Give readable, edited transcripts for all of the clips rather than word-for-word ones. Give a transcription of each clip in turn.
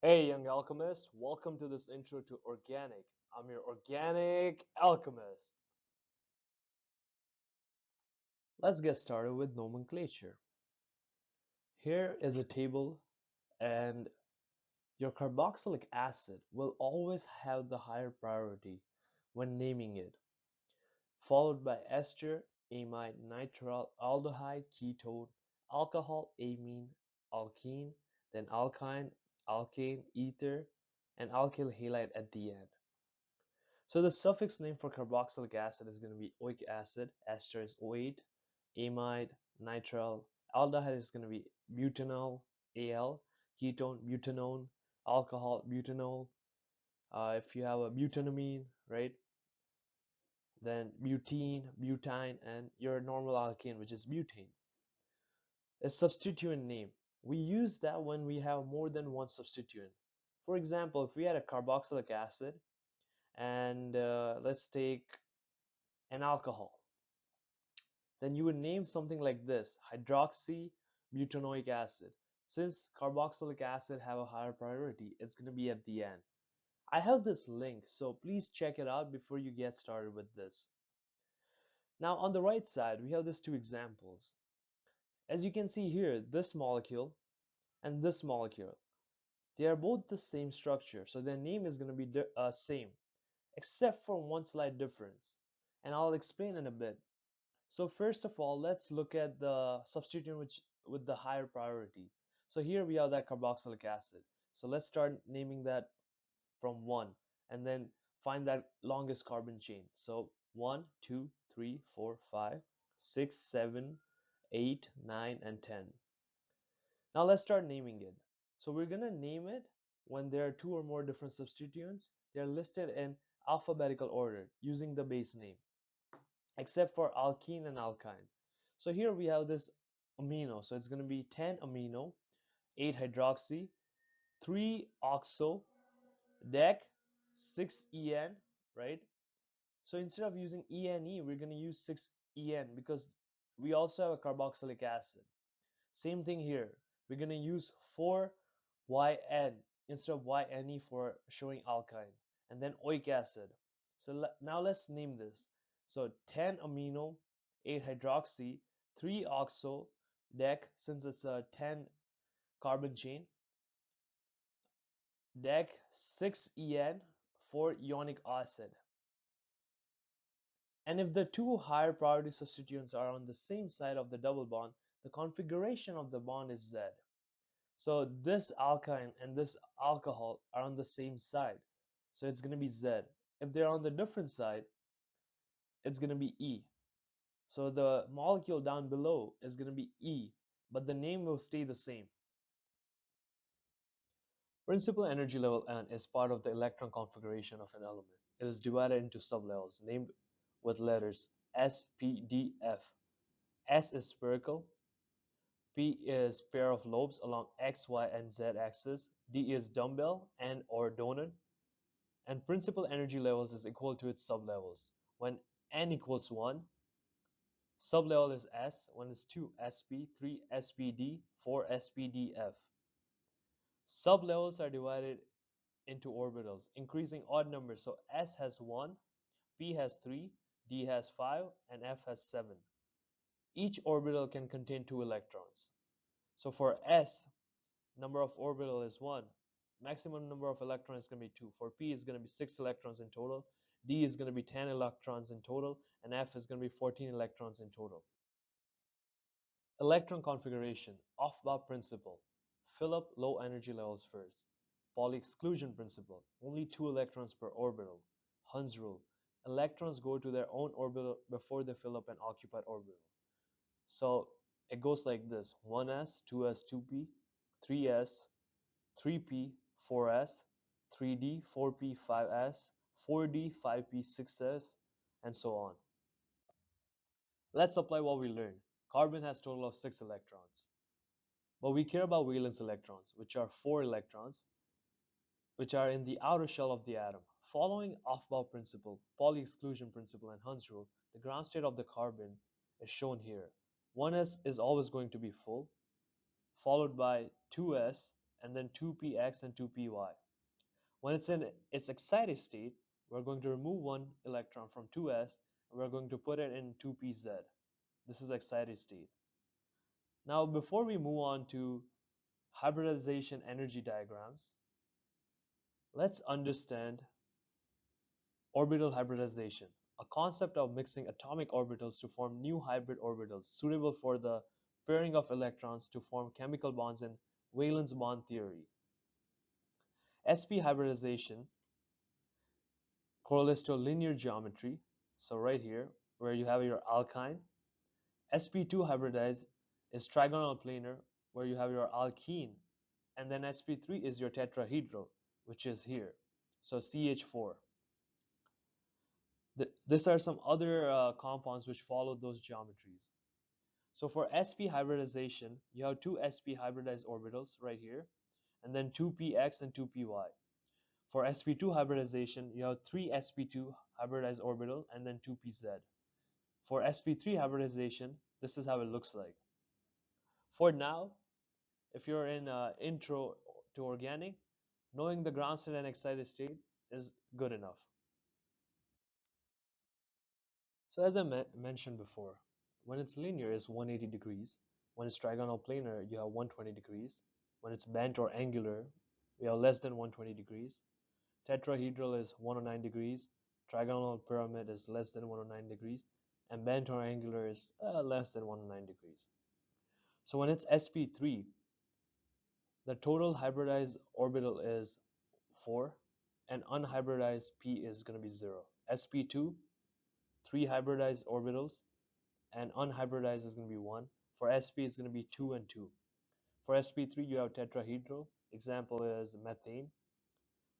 Hey, young alchemist, welcome to this intro to organic. I'm your organic alchemist. Let's get started with nomenclature. Here is a table, and your carboxylic acid will always have the higher priority when naming it, followed by ester, amide, nitrile, aldehyde, ketone, alcohol, amine, alkene, then alkyne, alkane, ether, and alkyl halide at the end. So the suffix name for carboxylic acid is going to be oic acid, ester is OH, amide, nitrile, aldehyde is going to be butanol, Al, ketone, butanone, alcohol, butanol. If you have a butanamine, right, then butene, butine, and your normal alkane, which is butane. A substituent name. We use that when we have more than one substituent. For example, if we had a carboxylic acid, and let's take an alcohol, then you would name something like this: hydroxybutanoic acid. Since carboxylic acid have a higher priority, it's going to be at the end. I have this link, so please check it out before you get started with this. Now on the right side, we have these two examples. As you can see here, this molecule and this molecule, they are both the same structure, so their name is going to be same, except for one slight difference, and I'll explain in a bit. So first of all, let's look at the substituent with the higher priority. So here we have that carboxylic acid. So let's start naming that from 1 and then find that longest carbon chain. So 1, 2, 3, 4, 5, 6, 7, 8, 9, and 10. Now let's start naming it. So we're going to name it when there are two or more different substituents. They're listed in alphabetical order using the base name, except for alkene and alkyne. So here we have this amino, so it's going to be 10 amino, 8 hydroxy, 3 oxo, dec, 6 en, right? So instead of using ene, we're going to use 6 en because we also have a carboxylic acid. Same thing here, we're going to use 4 yn instead of yne for showing alkyne, and then oic acid. So now let's name this. So 10 amino, 8 hydroxy, 3 oxo, dec, since it's a 10 carbon chain, dec, 6 en, 4 ionic acid. And if the two higher priority substituents are on the same side of the double bond, the configuration of the bond is Z. So this alkyne and this alcohol are on the same side, so it's going to be Z. If they're on the different side, it's going to be E. So the molecule down below is going to be E, but the name will stay the same. Principal energy level N is part of the electron configuration of an element. It is divided into sublevels named with letters S, P, D, F. S is spherical, P is pair of lobes along X, Y, and Z axis, D is dumbbell and or donut, and principal energy levels is equal to its sublevels. When N equals 1, sublevel is S, 1 is 2 SP, 3 SPD, 4 SPDF. Sublevels are divided into orbitals, increasing odd numbers, so S has 1, P has 3, D has 5, and F has 7. Each orbital can contain 2 electrons. So for S, number of orbital is 1. Maximum number of electrons is going to be 2. For P is going to be 6 electrons in total. D is going to be 10 electrons in total. And F is going to be 14 electrons in total. Electron configuration, Aufbau principle. Fill up low energy levels first. Pauli exclusion principle, only 2 electrons per orbital. Hund's rule, electrons go to their own orbital before they fill up an occupied orbital. So it goes like this: 1s, 2s, 2p, 3s, 3p, 4s, 3d, 4p, 5s, 4d, 5p, 6s, and so on. Let's apply what we learned. Carbon has a total of 6 electrons. But we care about valence electrons, which are 4 electrons, which are in the outer shell of the atom. Following Aufbau principle, Pauli exclusion principle, and Hund's rule, the ground state of the carbon is shown here. 1s is always going to be full, followed by 2s, and then 2px and 2py. When it's in its excited state, we're going to remove one electron from 2s and we're going to put it in 2pz. This is excited state. Now, before we move on to hybridization energy diagrams, let's understand orbital hybridization, a concept of mixing atomic orbitals to form new hybrid orbitals suitable for the pairing of electrons to form chemical bonds in valence bond theory. sp hybridization correlates to a linear geometry. So right here, where you have your alkyne, sp2 hybridized is trigonal planar, where you have your alkene, and then sp3 is your tetrahedral, which is here. So CH4. These are some other compounds which follow those geometries. So for sp hybridization, you have two sp hybridized orbitals right here, and then 2px and 2py. For sp2 hybridization, you have three sp2 hybridized orbital and then 2pz. For sp3 hybridization, this is how it looks like. For now, if you're in intro to organic, knowing the ground state and excited state is good enough. So as I mentioned before, when it's linear it's 180 degrees. When it's trigonal planar, you have 120 degrees. When it's bent or angular, we have less than 120 degrees. Tetrahedral is 109 degrees. Trigonal pyramid is less than 109 degrees. And bent or angular is less than 109 degrees. So when it's sp3, the total hybridized orbital is 4, and unhybridized p is going to be 0. sp2, 3 hybridized orbitals, and unhybridized is going to be 1. For sp, it's going to be 2 and 2. For sp3, you have tetrahedral. Example is methane.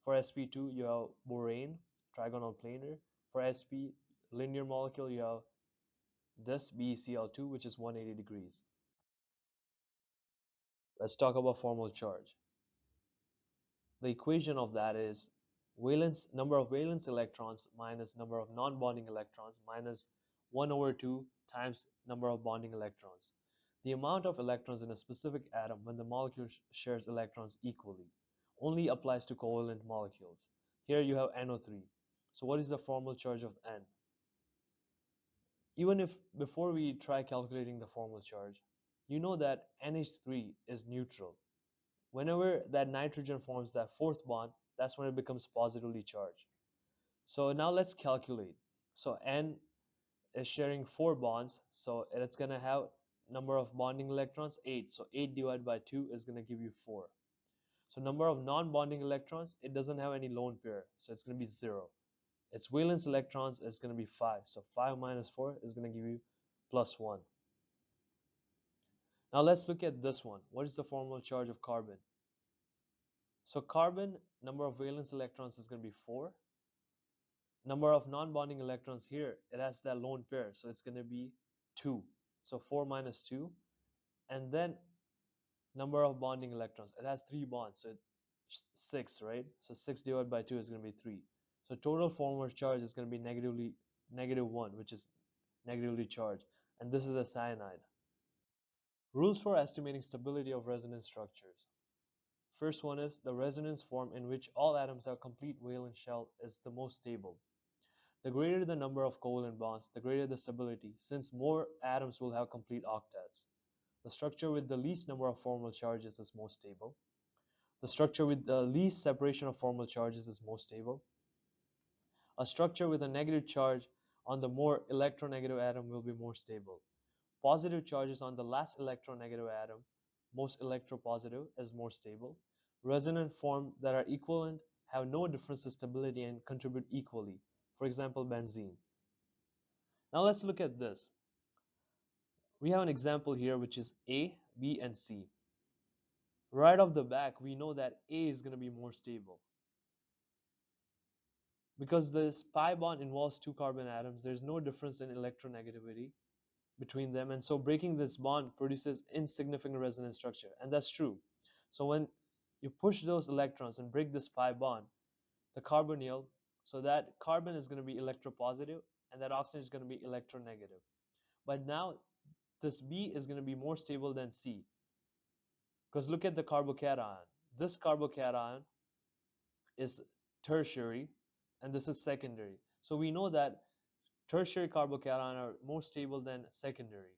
For sp2, you have borane, trigonal planar. For sp, linear molecule, you have this BeCl2, which is 180 degrees. Let's talk about formal charge. The equation of that is valence, number of valence electrons minus number of non-bonding electrons minus 1 over 2 times number of bonding electrons. The amount of electrons in a specific atom when the molecule shares electrons equally only applies to covalent molecules. Here you have NO3. So what is the formal charge of N? Even if before we try calculating the formal charge, you know that NH3 is neutral. Whenever that nitrogen forms that fourth bond, that's when it becomes positively charged. So now let's calculate. So N is sharing 4 bonds, so it's going to have number of bonding electrons 8. So 8 divided by 2 is going to give you 4. So number of non-bonding electrons, it doesn't have any lone pair, so it's going to be 0. Its valence electrons is going to be 5. So 5 minus 4 is going to give you plus 1. Now let's look at this one. What is the formal charge of carbon? So carbon, number of valence electrons is going to be 4. Number of non-bonding electrons here, it has that lone pair, so it's going to be 2. So 4 minus 2. And then number of bonding electrons, it has 3 bonds, so 6, right? So 6 divided by 2 is going to be 3. So total formal charge is going to be -1, which is negatively charged. And this is a cyanide. Rules for estimating stability of resonance structures. First one is the resonance form in which all atoms have complete valence shell is the most stable. The greater the number of covalent bonds, the greater the stability, since more atoms will have complete octets. The structure with the least number of formal charges is most stable. The structure with the least separation of formal charges is most stable. A structure with a negative charge on the more electronegative atom will be more stable. Positive charges on the last electronegative atom, most electropositive, is more stable. Resonant forms that are equivalent have no difference in stability and contribute equally. For example, benzene. Now let's look at this. We have an example here which is A, B, and C. Right off the back, we know that A is going to be more stable. Because this pi bond involves 2 carbon atoms, there's no difference in electronegativity between them, and so breaking this bond produces insignificant resonance structure, and that's true. So when you push those electrons and break this pi bond, the carbonyl, so that carbon is going to be electropositive and that oxygen is going to be electronegative. But now this B is going to be more stable than C, because look at the carbocation. This carbocation is tertiary and this is secondary. So we know that tertiary carbocation are more stable than secondary.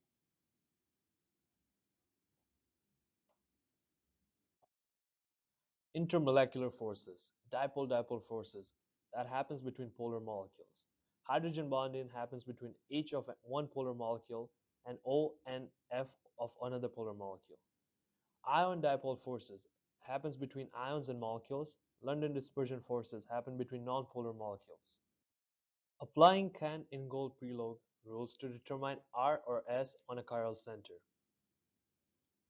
Intermolecular forces, dipole-dipole forces that happens between polar molecules. Hydrogen bonding happens between H of one polar molecule and O and F of another polar molecule. Ion dipole forces happens between ions and molecules. London dispersion forces happen between nonpolar molecules. Applying Kant-Ingold preload rules to determine R or S on a chiral center.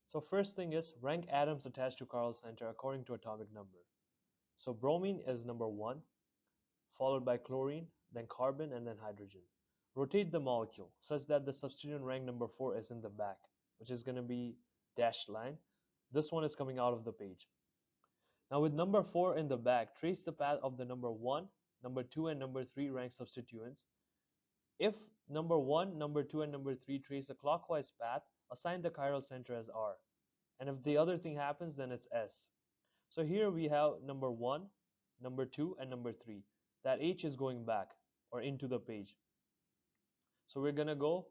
So first thing is rank atoms attached to chiral center according to atomic number. So bromine is number 1, followed by chlorine, then carbon, and then hydrogen. Rotate the molecule such that the substituent rank number 4 is in the back, which is going to be dashed line. This one is coming out of the page. Now with number 4 in the back, trace the path of the number 1, number 2, and number 3 rank substituents. If number 1, number 2, and number 3 trace a clockwise path, assign the chiral center as R. And if the other thing happens, then it's S. So here we have number 1, number 2, and number 3. That H is going back or into the page. So we're going to go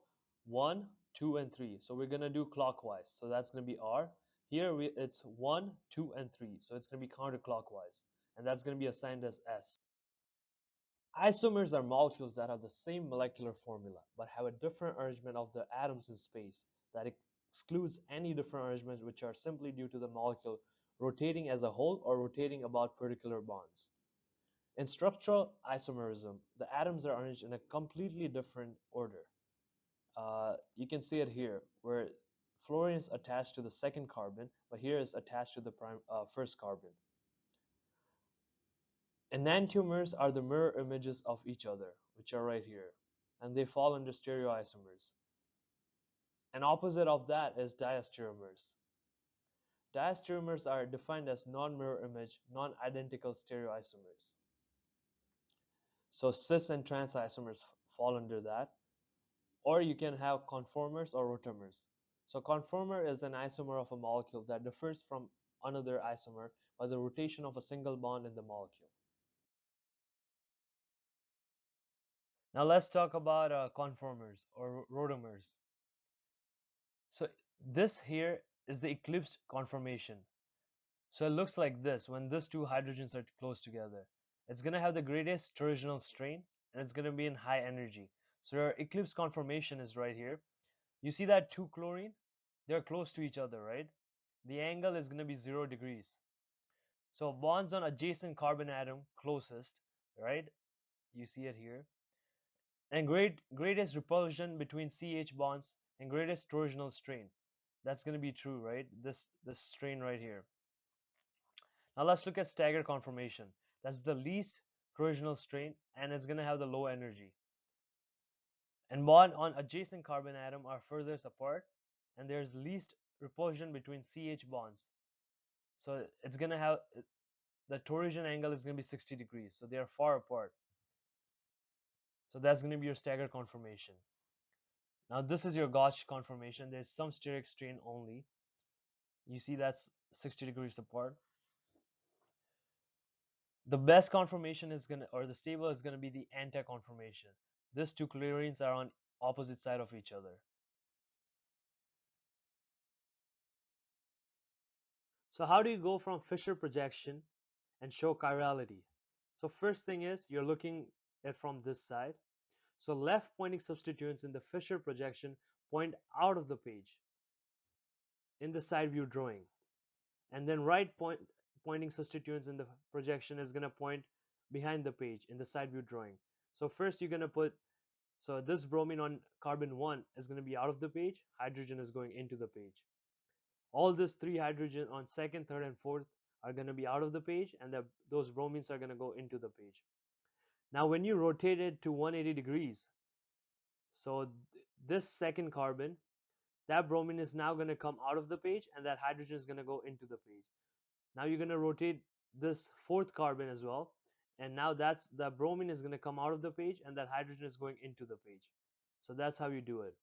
1, 2, and 3. So we're going to do clockwise. So that's going to be R. Here it's 1, 2, and 3. So it's going to be counterclockwise. And that's going to be assigned as S. Isomers are molecules that have the same molecular formula but have a different arrangement of the atoms in space that excludes any different arrangements which are simply due to the molecule rotating as a whole or rotating about particular bonds. In structural isomerism, the atoms are arranged in a completely different order. You can see it here where fluorine is attached to the second carbon, but here is attached to the first carbon. Enantiomers are the mirror images of each other, which are right here, and they fall under stereoisomers. An opposite of that is diastereomers. Diastereomers are defined as non-mirror image, non-identical stereoisomers. So cis and trans isomers fall under that. Or you can have conformers or rotamers. So conformer is an isomer of a molecule that differs from another isomer by the rotation of a single bond in the molecule. Now let's talk about conformers or rotamers. So this here is the eclipsed conformation. So it looks like this when these two hydrogens are close together. It's going to have the greatest torsional strain and it's going to be in high energy. So your eclipse conformation is right here. You see that 2 chlorine? They're close to each other, right? The angle is going to be 0 degrees. So bonds on adjacent carbon atom closest, right? You see it here. And greatest repulsion between CH bonds and greatest torsional strain. That's going to be true, right? This strain right here. Now let's look at staggered conformation. That's the least torsional strain and it's going to have the low energy. And bond on adjacent carbon atom are furthest apart and there's least repulsion between CH bonds. So it's going to have the torsion angle is going to be 60 degrees. So they are far apart. So that's going to be your staggered conformation. Now this is your gauge conformation. There's some steric strain only. You see that's 60 degrees apart. The best conformation is going to, or the stable is going to be the anti-conformation. These two chlorines are on opposite side of each other. So how do you go from Fisher projection and show chirality? So first thing is you're looking at from this side. So left pointing substituents in the Fisher projection point out of the page in the side view drawing. And then pointing substituents in the projection is going to point behind the page in the side view drawing. So first you're going to put, so this bromine on carbon 1 is going to be out of the page, hydrogen is going into the page. All these 3 hydrogen on second, third, and fourth are going to be out of the page, and those bromines are going to go into the page. Now when you rotate it to 180 degrees, so this second carbon, that bromine is now going to come out of the page and that hydrogen is going to go into the page. Now you're going to rotate this fourth carbon as well, and now the bromine is going to come out of the page and that hydrogen is going into the page. So that's how you do it.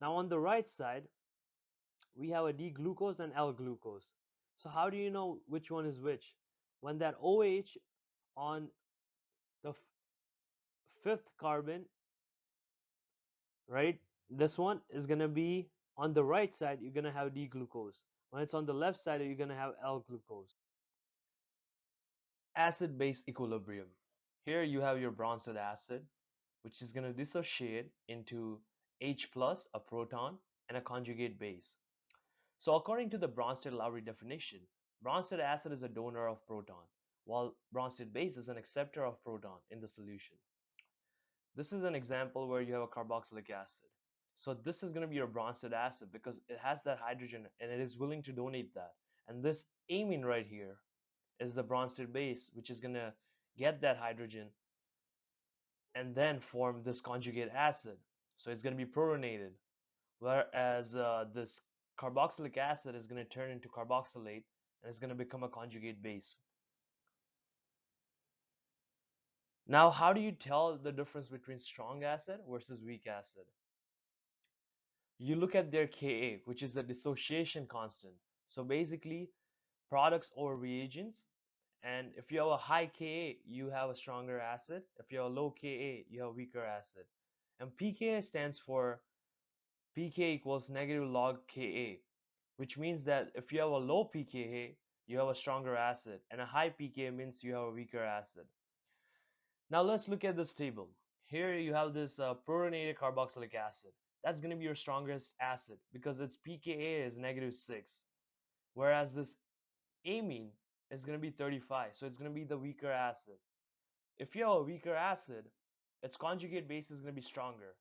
Now on the right side we have a D glucose and L glucose. So how do you know which one is which? When that OH on the fifth carbon, right? This one is going to be on the right side, you're going to have D-glucose. When it's on the left side, you're going to have L-glucose. Acid-base equilibrium. Here you have your Bronsted acid, which is going to dissociate into H plus, a proton, and a conjugate base. So according to the Bronsted-Lowry definition, Bronsted acid is a donor of proton, while Bronsted base is an acceptor of proton in the solution. This is an example where you have a carboxylic acid. So this is going to be your Bronsted acid because it has that hydrogen and it is willing to donate that. And this amine right here is the Bronsted base, which is going to get that hydrogen and then form this conjugate acid. So it's going to be protonated, whereas this carboxylic acid is going to turn into carboxylate and it's going to become a conjugate base. Now, how do you tell the difference between strong acid versus weak acid? You look at their Ka, which is the dissociation constant. So basically, products over reagents. And if you have a high Ka, you have a stronger acid. If you have a low Ka, you have a weaker acid. And pKa stands for pK equals negative log Ka, which means that if you have a low pKa, you have a stronger acid, and a high pKa means you have a weaker acid. Now let's look at this table. Here you have this protonated carboxylic acid. That's going to be your strongest acid because its pKa is negative 6, whereas this amine is going to be 35, so it's going to be the weaker acid. If you have a weaker acid, its conjugate base is going to be stronger.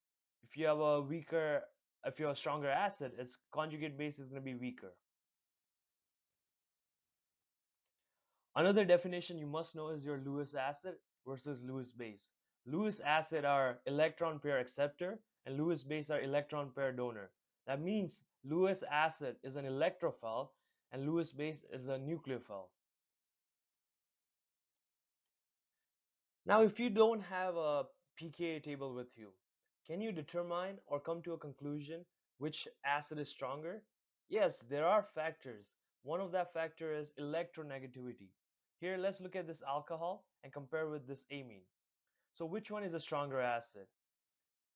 If you have a weaker, if you have a stronger acid, its conjugate base is going to be weaker. Another definition you must know is your Lewis acid versus Lewis base. Lewis acid are electron pair acceptor and Lewis base are electron pair donor. That means Lewis acid is an electrophile and Lewis base is a nucleophile. Now, if you don't have a pKa table with you, can you determine or come to a conclusion which acid is stronger? Yes, there are factors. One of that factor is electronegativity. Here, let's look at this alcohol and compare with this amine. So which one is a stronger acid?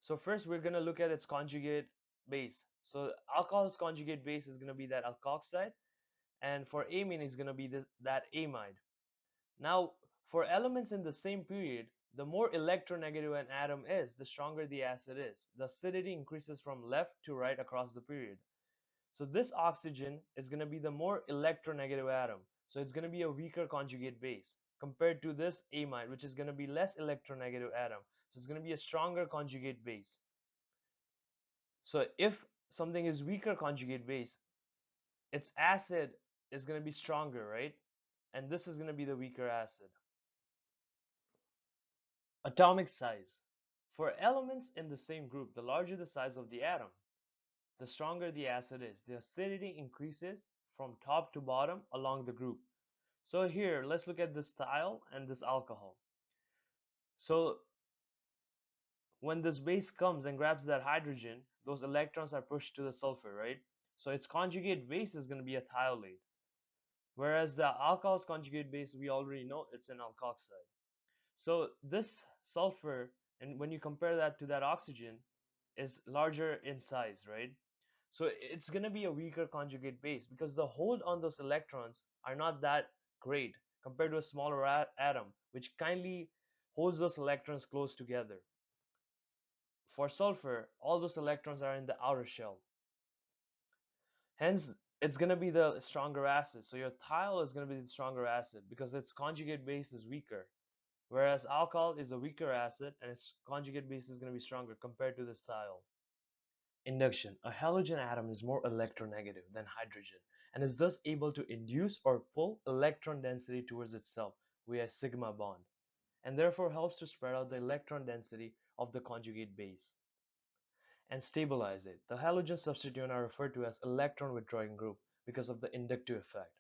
So first, we're going to look at its conjugate base. So alcohol's conjugate base is going to be that alkoxide, and for amine is going to be that amide. Now, for elements in the same period, the more electronegative an atom is, the stronger the acid is. The acidity increases from left to right across the period. So this oxygen is going to be the more electronegative atom. So it's going to be a weaker conjugate base compared to this amide, which is going to be less electronegative atom. So it's going to be a stronger conjugate base. So if something is weaker conjugate base, its acid is going to be stronger, right? And this is going to be the weaker acid. Atomic size. For elements in the same group, the larger the size of the atom, the stronger the acid is. The acidity increases from top to bottom along the group. So here, let's look at this thiol and this alcohol. So when this base comes and grabs that hydrogen, those electrons are pushed to the sulfur, right? So its conjugate base is going to be a thiolate. Whereas the alcohol's conjugate base, we already know it's an alkoxide. So this sulfur, and when you compare that to that oxygen, is larger in size, right? So it's going to be a weaker conjugate base because the hold on those electrons are not that great compared to a smaller atom, which kindly holds those electrons close together. For sulfur, all those electrons are in the outer shell. Hence, it's going to be the stronger acid. So your thiol is going to be the stronger acid because its conjugate base is weaker. Whereas alcohol is a weaker acid and its conjugate base is going to be stronger compared to this thiol. Induction. A halogen atom is more electronegative than hydrogen and is thus able to induce or pull electron density towards itself via sigma bond, and therefore helps to spread out the electron density of the conjugate base and stabilize it. The halogen substituents are referred to as electron withdrawing group because of the inductive effect.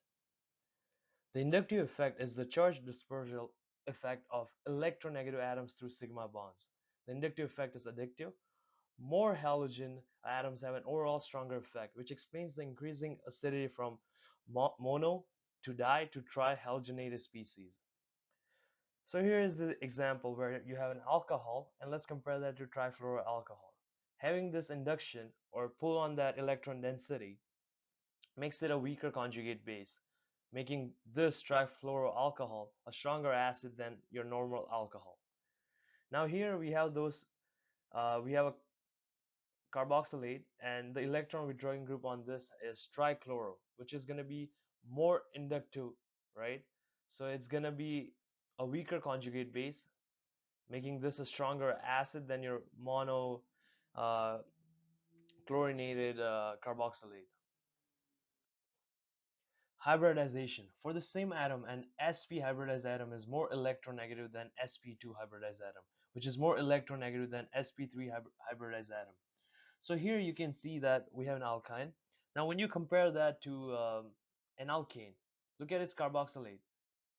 The inductive effect is the charge dispersal effect of electronegative atoms through sigma bonds. The inductive effect is additive. More halogen atoms have an overall stronger effect, which explains the increasing acidity from mono to die to trihalogenated species. So here is the example where you have an alcohol, and let's compare that to trifluoroalcohol. Having this induction or pull on that electron density makes it a weaker conjugate base, making this trifluoroalcohol a stronger acid than your normal alcohol. Now here we have we have a carboxylate, and the electron withdrawing group on this is trichloro, which is going to be more inductive, right? So it's going to be a weaker conjugate base, making this a stronger acid than your mono uh, chlorinated carboxylate. Hybridization. For the same atom, an sp hybridized atom is more electronegative than sp2 hybridized atom, which is more electronegative than sp3 hybridized atom. So here you can see that we have an alkyne. Now when you compare that to an alkane, look at its carboxylate.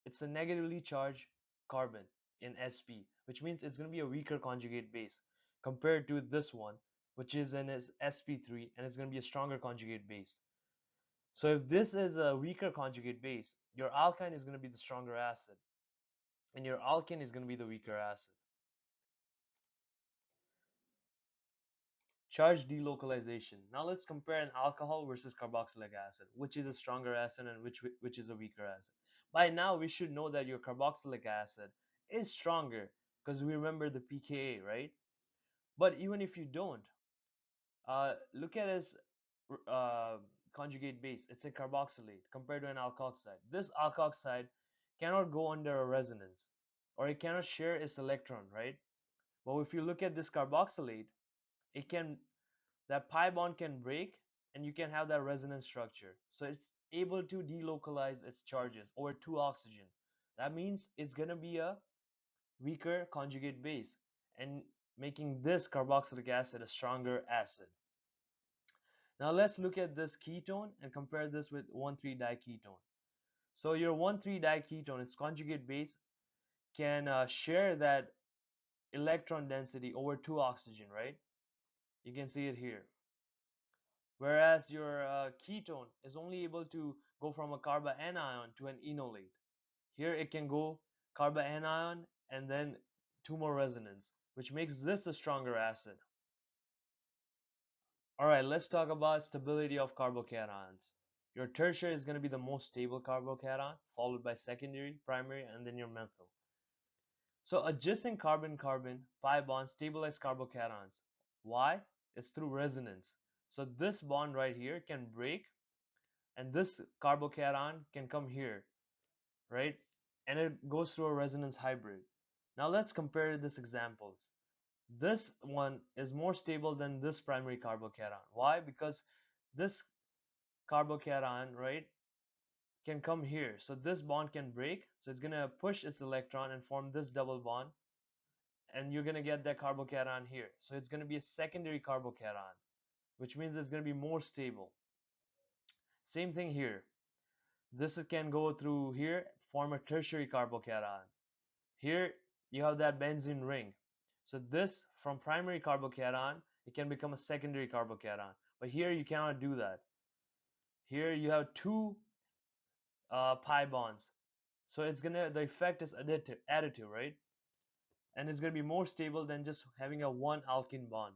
It's a negatively charged carbon in sp, which means it's going to be a weaker conjugate base compared to this one, which is in its sp3, and it's going to be a stronger conjugate base. So if this is a weaker conjugate base, your alkyne is going to be the stronger acid, and your alkane is going to be the weaker acid. Charge delocalization. Now let's compare an alcohol versus carboxylic acid, which is a stronger acid and which is a weaker acid. By now we should know that your carboxylic acid is stronger because we remember the pKa, right? But even if you don't, look at its uh, conjugate base. It's a carboxylate compared to an alkoxide. This alkoxide cannot go under a resonance, or it cannot share its electron, right? But if you look at this carboxylate, it can that pi bond can break, and you can have that resonance structure. So it's able to delocalize its charges over two oxygen. That means it's going to be a weaker conjugate base, and making this carboxylic acid a stronger acid. Now let's look at this ketone and compare this with 1,3-diketone. So your 1,3-diketone, its conjugate base can share that electron density over two oxygen, right? You can see it here. Whereas your ketone is only able to go from a carbanion to an enolate. Here it can go carbanion and then two more resonance, which makes this a stronger acid. Alright, let's talk about stability of carbocations. Your tertiary is going to be the most stable carbocation, followed by secondary, primary, and then your methyl. So adjacent carbon-carbon pi bonds stabilize carbocations. Why? It's through resonance. So this bond right here can break, and this carbocation can come here, right? And it goes through a resonance hybrid. Now let's compare these examples. This one is more stable than this primary carbocation. Why? Because this carbocation, right, can come here. So this bond can break. So it's going to push its electron and form this double bond. And you're going to get that carbocation here. So it's going to be a secondary carbocation, which means it's going to be more stable. Same thing here. This can go through here, form a tertiary carbocation. Here you have that benzene ring. So this from primary carbocation, it can become a secondary carbocation. But here you cannot do that. Here you have two pi bonds. So the effect is additive, right? And it's gonna be more stable than just having a one alkene bond.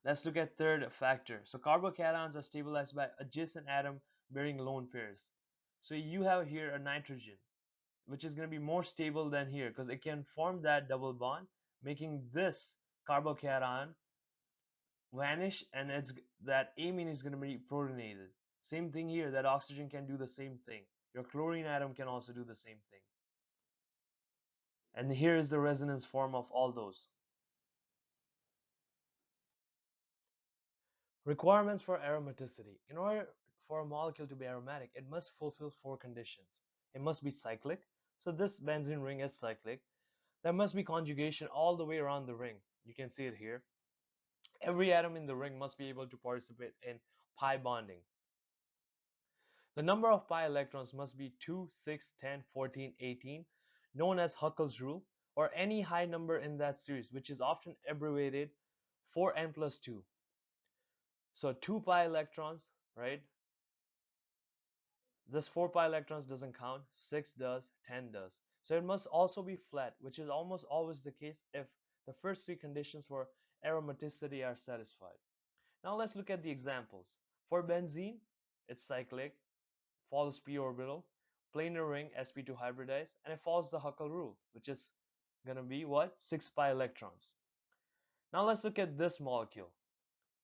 Let's look at third factor. So carbocations are stabilized by adjacent atom bearing lone pairs. So you have here a nitrogen, which is going to be more stable than here because it can form that double bond, making this carbocation vanish, and that amine is going to be protonated. Same thing here, that oxygen can do the same thing. Your chlorine atom can also do the same thing. And here is the resonance form of all those. Requirements for aromaticity. In order for a molecule to be aromatic, it must fulfill four conditions. It must be cyclic. So this benzene ring is cyclic. There must be conjugation all the way around the ring. You can see it here. Every atom in the ring must be able to participate in pi bonding. The number of pi electrons must be 2, 6, 10, 14, 18, known as Huckel's rule, or any high number in that series, which is often abbreviated 4n plus 2. So 2 pi electrons, right? This 4 pi electrons doesn't count, 6 does, 10 does. So it must also be flat, which is almost always the case if the first three conditions for aromaticity are satisfied. Now let's look at the examples. For benzene, it's cyclic, follows p orbital, planar ring sp2 hybridized, and it follows the Huckel rule, which is going to be what? 6 pi electrons. Now let's look at this molecule.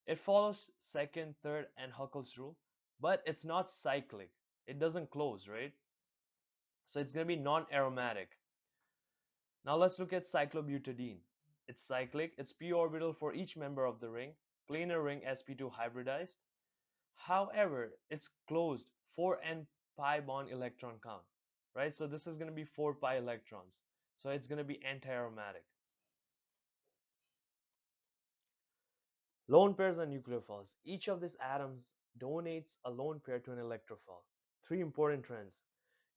It follows second, third, and Huckel's rule, but it's not cyclic. It doesn't close, right? So it's going to be non-aromatic. Now let's look at cyclobutadiene. It's cyclic, it's p orbital for each member of the ring, planar ring sp2 hybridized. However, it's closed 4n pi bond electron count, right? So this is going to be 4 pi electrons. So it's going to be anti-aromatic. Lone pairs and nucleophiles. Each of these atoms donates a lone pair to an electrophile. Three important trends.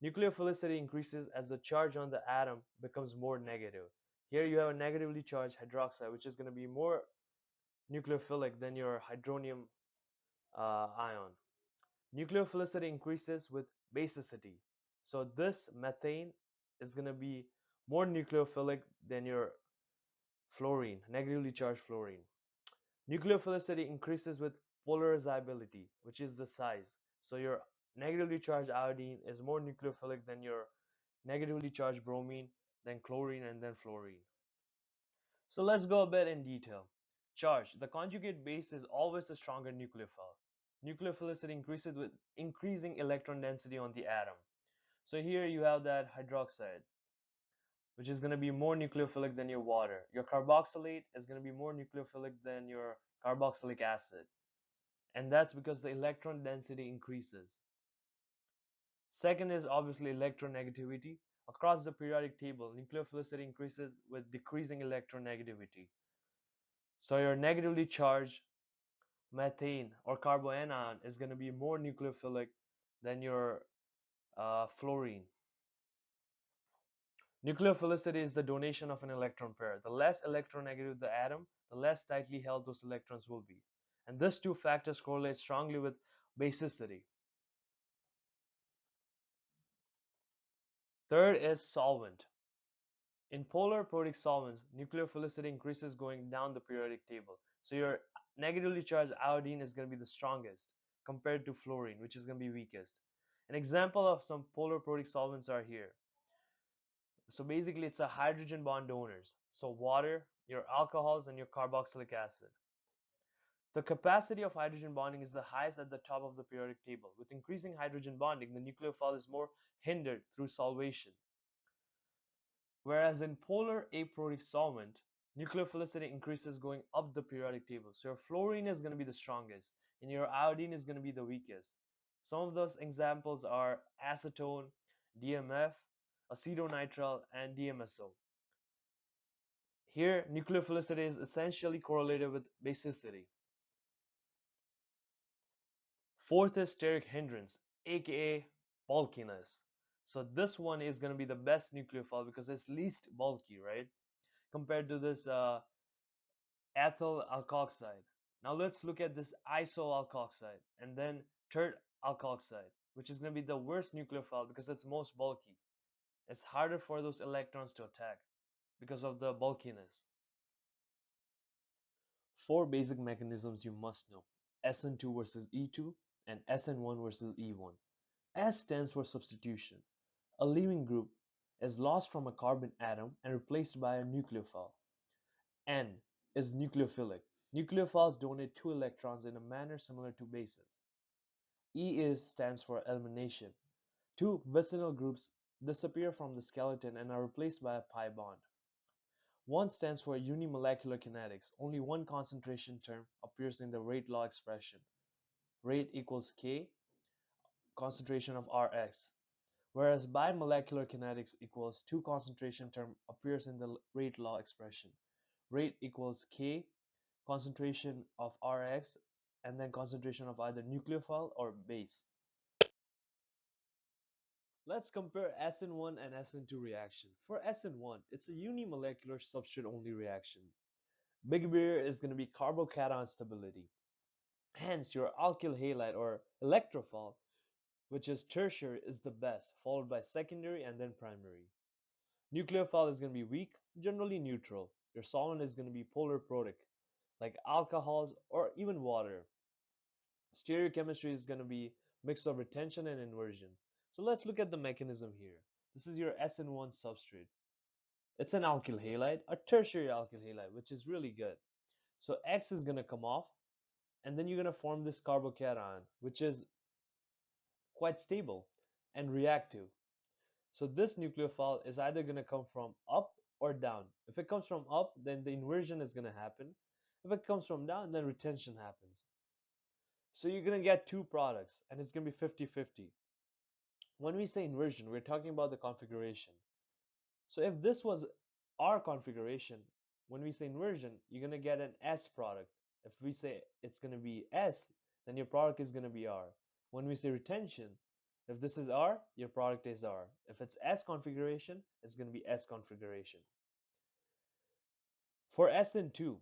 Nucleophilicity increases as the charge on the atom becomes more negative. Here you have a negatively charged hydroxide, which is going to be more nucleophilic than your hydronium ion. Nucleophilicity increases with basicity. So this methane is going to be more nucleophilic than your fluorine, negatively charged fluorine. Nucleophilicity increases with polarizability, which is the size. So your negatively charged iodine is more nucleophilic than your negatively charged bromine, then chlorine, and then fluorine. So let's go a bit in detail. Charge. The conjugate base is always a stronger nucleophile. Nucleophilicity increases with increasing electron density on the atom. So here you have that hydroxide, which is going to be more nucleophilic than your water. Your carboxylate is going to be more nucleophilic than your carboxylic acid. And that's because the electron density increases. Second is obviously electronegativity. Across the periodic table, nucleophilicity increases with decreasing electronegativity. So your negatively charged methane or carboanion is going to be more nucleophilic than your fluorine. Nucleophilicity is the donation of an electron pair. The less electronegative the atom, the less tightly held those electrons will be. And these two factors correlate strongly with basicity. Third is solvent. In polar protic solvents, nucleophilicity increases going down the periodic table. So your negatively charged iodine is going to be the strongest compared to fluorine, which is going to be weakest. An example of some polar protic solvents are here. So basically it's a hydrogen bond donors. So water, your alcohols, and your carboxylic acid. The capacity of hydrogen bonding is the highest at the top of the periodic table. With increasing hydrogen bonding, the nucleophile is more hindered through solvation. Whereas in polar aprotic solvent, nucleophilicity increases going up the periodic table. So your fluorine is going to be the strongest, and your iodine is going to be the weakest. Some of those examples are acetone, DMF, acetonitrile, and DMSO. Here, nucleophilicity is essentially correlated with basicity. Fourth is steric hindrance, aka bulkiness. So this one is going to be the best nucleophile because it's least bulky, right? Compared to this ethyl alkoxide. Now let's look at this isoalkoxide and then tert alkoxide, which is going to be the worst nucleophile because it's most bulky. It's harder for those electrons to attack because of the bulkiness. Four basic mechanisms you must know: SN2 versus E2 and SN1 versus E1. S stands for substitution. A leaving group is lost from a carbon atom and replaced by a nucleophile. N is nucleophilic. Nucleophiles donate two electrons in a manner similar to bases. Stands for elimination. Two vicinal groups disappear from the skeleton and are replaced by a pi bond. 1 stands for unimolecular kinetics. Only one concentration term appears in the rate law expression. Rate equals K, concentration of Rx. Whereas bimolecular kinetics equals two concentration term appears in the rate law expression. Rate equals K, concentration of Rx, and then concentration of either nucleophile or base. Let's compare SN1 and SN2 reaction. For SN1, it's a unimolecular substrate only reaction. Big barrier is going to be carbocation stability. Hence, your alkyl halide or electrophile, which is tertiary, is the best, followed by secondary and then primary. Nucleophile is going to be weak, generally neutral. Your solvent is going to be polar protic, like alcohols or even water. Stereochemistry is going to be mix of retention and inversion. So let's look at the mechanism here. This is your SN1 substrate. It's an alkyl halide, a tertiary alkyl halide, which is really good. So X is going to come off, and then you're going to form this carbocation, which is quite stable and reactive. So this nucleophile is either going to come from up or down. If it comes from up, then the inversion is going to happen. If it comes from down, then retention happens. So you're going to get two products, and it's going to be 50-50. When we say inversion, we're talking about the configuration. So if this was R configuration, when we say inversion, you're going to get an S product. If we say it's going to be S, then your product is going to be R. When we say retention, if this is R, your product is R. If it's S configuration, it's going to be S configuration. For SN2,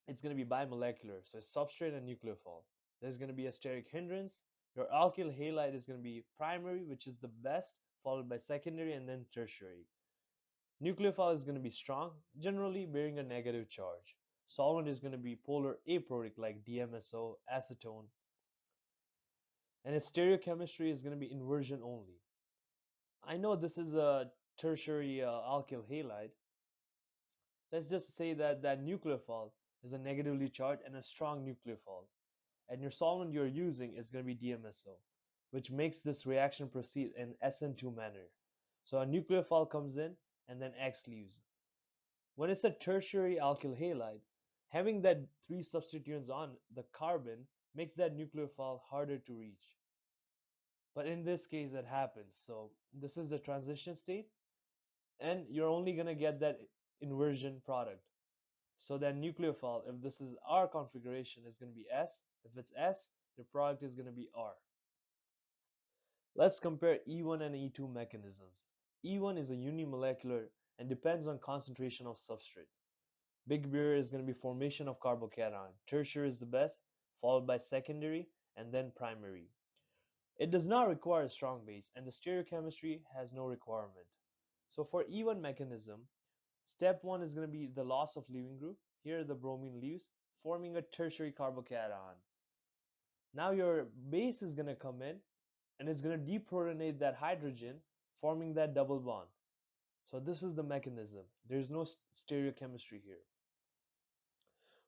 it's going to be bimolecular, so substrate and nucleophile. There's going to be a steric hindrance. Your alkyl halide is going to be primary, which is the best, followed by secondary and then tertiary. Nucleophile is going to be strong, generally bearing a negative charge. Solvent is going to be polar aprotic like DMSO, acetone. And its stereochemistry is going to be inversion only. I know this is a tertiary alkyl halide. Let's just say that that nucleophile is a negatively charged and a strong nucleophile. And your solvent you're using is going to be DMSO, which makes this reaction proceed in SN2 manner. So a nucleophile comes in and then X leaves. When it's a tertiary alkyl halide, having that three substituents on the carbon makes that nucleophile harder to reach. But in this case, it happens. So this is the transition state, and you're only going to get that inversion product. So that nucleophile, if this is R configuration, is going to be S. If it's S, your product is going to be R. Let's compare E1 and E2 mechanisms. E1 is a unimolecular and depends on concentration of substrate. Big beer is going to be formation of carbocation. Tertiary is the best, followed by secondary and then primary. It does not require a strong base, and the stereochemistry has no requirement. So for E1 mechanism, step 1 is going to be the loss of leaving group. Here the bromine leaves, forming a tertiary carbocation. Now your base is going to come in and it's going to deprotonate that hydrogen, forming that double bond. So this is the mechanism. There is no stereochemistry here.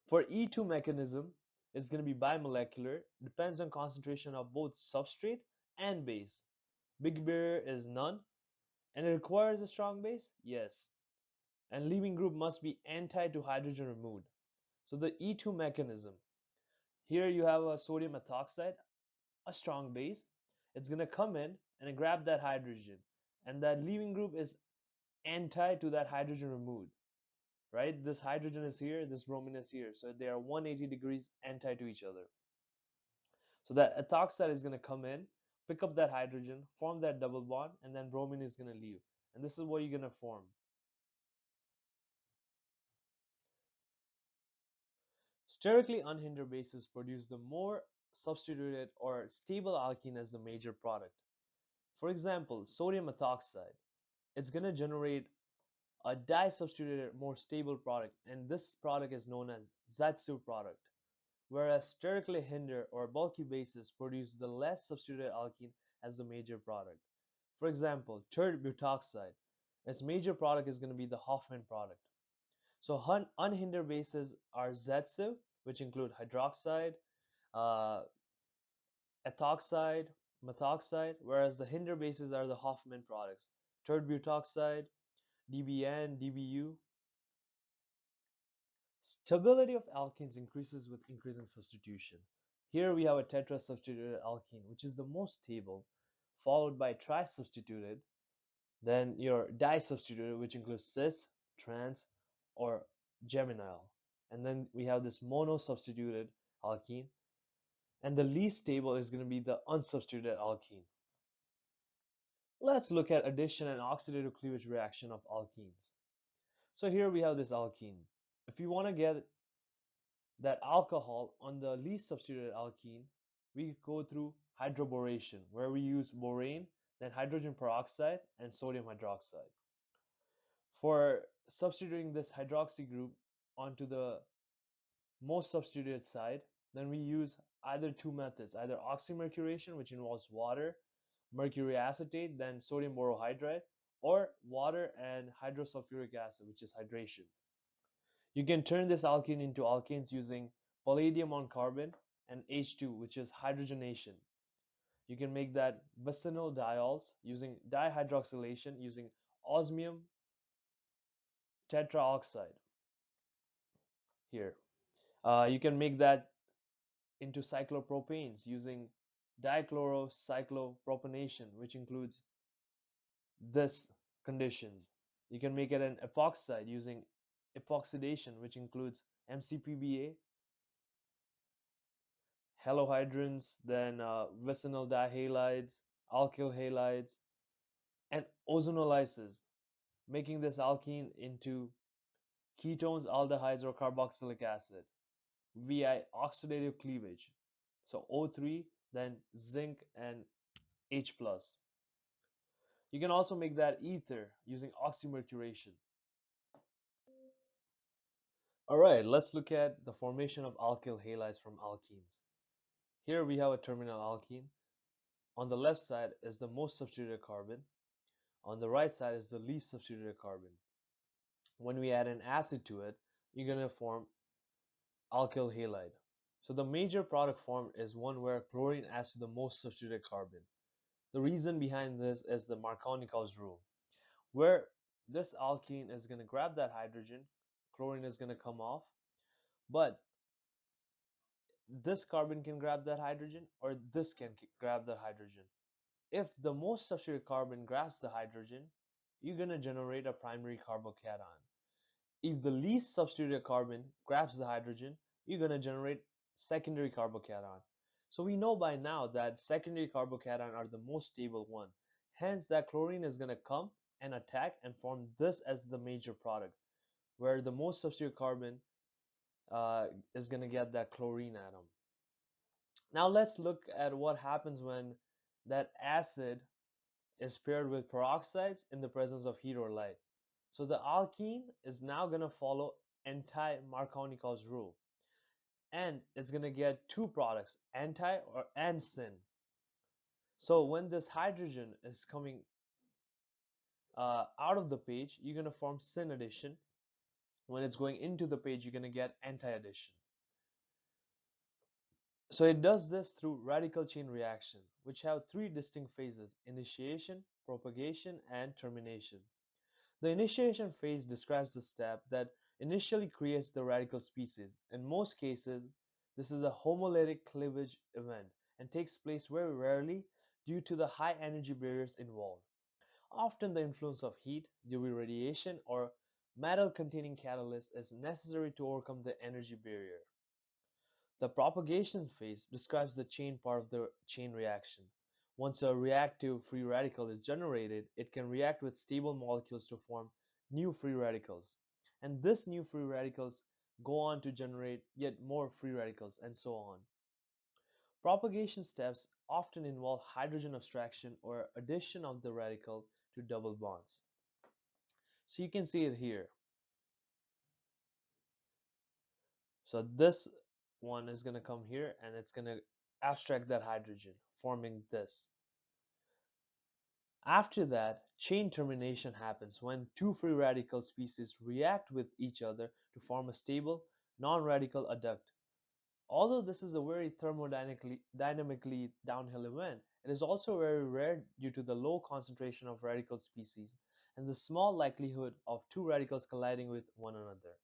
For E2 mechanism, it's going to be bimolecular, depends on concentration of both substrate and base. Big barrier is none, and it requires a strong base? Yes. And leaving group must be anti to hydrogen removed. So the E2 mechanism, here you have a sodium ethoxide, a strong base. It's going to come in and grab that hydrogen, and that leaving group is anti to that hydrogen removed. Right? This hydrogen is here, this bromine is here. So they are 180 degrees anti to each other. So that ethoxide is going to come in, pick up that hydrogen, form that double bond, and then bromine is going to leave. And this is what you're going to form. Sterically unhindered bases produce the more substituted or stable alkene as the major product. For example, sodium ethoxide, it's going to generate a disubstituted more stable product, and this product is known as ZAITSEV product. Whereas sterically hindered or bulky bases produce the less substituted alkene as the major product. For example, tert butoxide, its major product is going to be the HOFMANN product. So unhindered bases are ZAITSEV, which include hydroxide, uh, ethoxide, methoxide, whereas the hindered bases are the HOFMANN products, tert butoxide, DBN, DBU. Stability of alkenes increases with increasing substitution. Here we have a tetrasubstituted alkene, which is the most stable, followed by trisubstituted, then your disubstituted, which includes cis, trans, or geminal. And then we have this monosubstituted alkene, and the least stable is going to be the unsubstituted alkene. Let's look at addition and oxidative cleavage reaction of alkenes. So here we have this alkene. If you want to get that alcohol on the least substituted alkene, we go through hydroboration, where we use borane, then hydrogen peroxide, and sodium hydroxide. For substituting this hydroxy group onto the most substituted side, then we use either two methods, either oxymercuration, which involves water, mercury acetate, then sodium borohydride, or water and hydrosulfuric acid, which is hydration. You can turn this alkene into alkanes using palladium on carbon and H2, which is hydrogenation. You can make that vicinal diols using dihydroxylation using osmium tetraoxide here. You can make that into cyclopropanes using dichlorocyclopropanation, which includes this conditions. You can make it an epoxide using epoxidation, which includes MCPBA, halohydrins, then vicinal dihalides, alkyl halides, and ozonolysis, making this alkene into ketones, aldehydes, or carboxylic acid via oxidative cleavage. So O3, then zinc and H+. You can also make that ether using oxymercuration. Alright, let's look at the formation of alkyl halides from alkenes. Here we have a terminal alkene. On the left side is the most substituted carbon. On the right side is the least substituted carbon. When we add an acid to it, you're going to form alkyl halide. So the major product formed is one where chlorine adds to the most substituted carbon. The reason behind this is the Markovnikov's rule, where this alkene is going to grab that hydrogen, chlorine is going to come off, but this carbon can grab that hydrogen or this can grab the hydrogen. If the most substituted carbon grabs the hydrogen, you're going to generate a primary carbocation. If the least substituted carbon grabs the hydrogen, you're going to generate secondary carbocation. So we know by now that secondary carbocation are the most stable one. Hence that chlorine is going to come and attack and form this as the major product, where the most substituted carbon is going to get that chlorine atom. Now let's look at what happens when that acid is paired with peroxides in the presence of heat or light. So the alkene is now going to follow anti-Markovnikov's rule, and it's going to get two products, anti or and syn. So when this hydrogen is coming out of the page, you're going to form syn addition. When it's going into the page, you're going to get anti addition. So it does this through radical chain reaction, which have three distinct phases: initiation, propagation, and termination. The initiation phase describes the step that initially creates the radical species. In most cases, this is a homolytic cleavage event and takes place very rarely due to the high energy barriers involved. Often the influence of heat, UV radiation, or metal-containing catalyst is necessary to overcome the energy barrier. The propagation phase describes the chain part of the chain reaction. Once a reactive free radical is generated, it can react with stable molecules to form new free radicals. And these new free radicals go on to generate yet more free radicals, and so on. Propagation steps often involve hydrogen abstraction or addition of the radical to double bonds. So you can see it here. So this one is going to come here and it's going to abstract that hydrogen, forming this. After that, chain termination happens when two free radical species react with each other to form a stable, non-radical adduct. Although this is a very thermodynamically downhill event, it is also very rare due to the low concentration of radical species and the small likelihood of two radicals colliding with one another.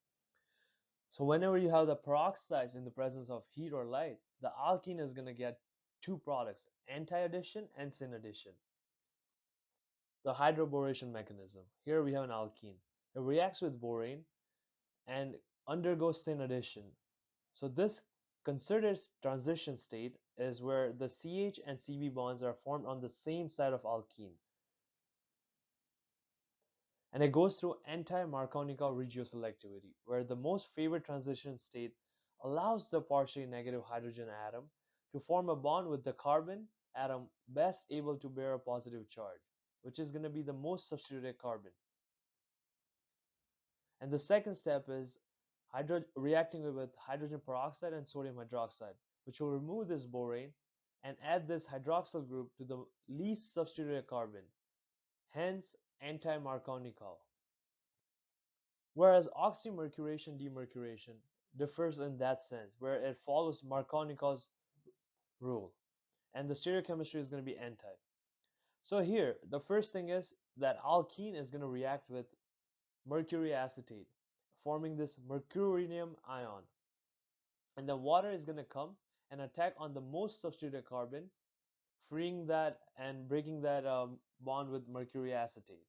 So whenever you have the peroxides in the presence of heat or light, the alkene is going to get two products, anti-addition and syn addition. The hydroboration mechanism. Here we have an alkene. It reacts with borane and undergoes syn addition. So this considered transition state is where the CH and Cb bonds are formed on the same side of alkene. And it goes through anti-Markovnikov regioselectivity, where the most favored transition state allows the partially negative hydrogen atom to form a bond with the carbon atom best able to bear a positive charge, which is going to be the most substituted carbon. And the second step is reacting with hydrogen peroxide and sodium hydroxide, which will remove this borane and add this hydroxyl group to the least substituted carbon, hence anti-Markovnikov. Whereas oxymercuration demercuration differs in that sense, where it follows Markovnikov's rule, and the stereochemistry is going to be N-type. So here, the first thing is that alkene is going to react with mercury acetate, forming this mercurium ion. And the water is going to come and attack on the most substituted carbon, freeing that and breaking that bond with mercury acetate.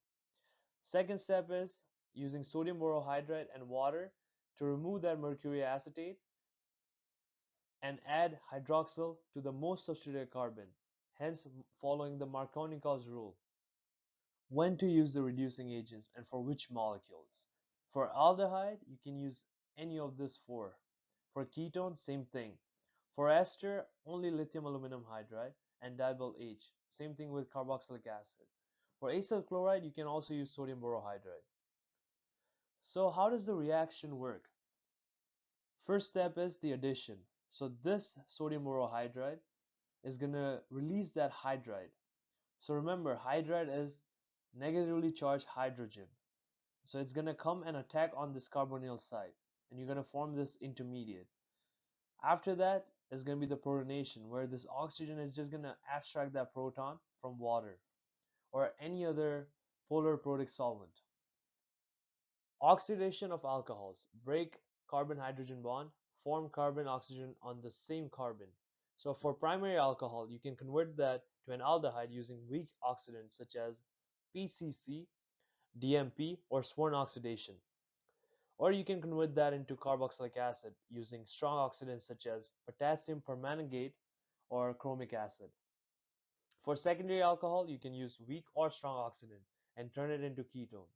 Second step is using sodium borohydride and water to remove that mercury acetate and add hydroxyl to the most substituted carbon, hence following the Markovnikov's rule. When to use the reducing agents and for which molecules. For aldehyde, you can use any of these four. For ketone, same thing. For ester, only lithium aluminum hydride and dibyl H. Same thing with carboxylic acid. For acyl chloride, you can also use sodium borohydride. So how does the reaction work? First step is the addition. So this sodium borohydride is going to release that hydride. So remember, hydride is negatively charged hydrogen. So it's going to come and attack on this carbonyl site, and you're going to form this intermediate. After that is going to be the protonation, where this oxygen is just going to abstract that proton from water or any other polar protic solvent. Oxidation of alcohols break carbon-hydrogen bond, form carbon-oxygen on the same carbon. So for primary alcohol, you can convert that to an aldehyde using weak oxidants such as PCC, DMP, or Sworn oxidation. Or you can convert that into carboxylic acid using strong oxidants such as potassium permanganate or chromic acid. For secondary alcohol, you can use weak or strong oxidant and turn it into ketone.